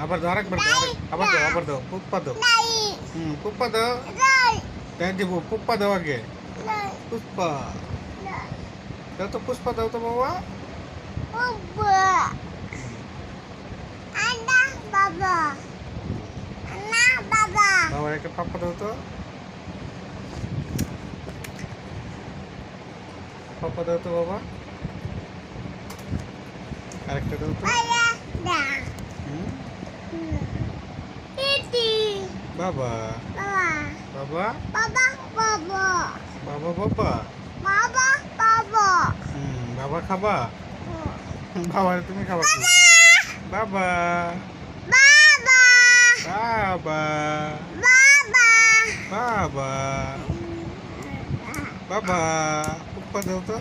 আবার দাও, আরেকবার দাও, আবার দাও, পুপ্পা দাও। পুপ্পা দাও। তাই দিব, পুপ্পা দাও আগে। পুষ্পা দাও তো, পুষ্পা দাও তো বাবা। বাবার একটা পাপ্পা দাও তো। পাপ্পা দাও তো বাবা। আরেকটা দাও তো। হুম, বাবা বাবা বাবা বাবা। বাবা খাবা। বাবা তুমি খাবা কি? বাবা বাবা বাবা বাবা পুপ্পা দাও তো।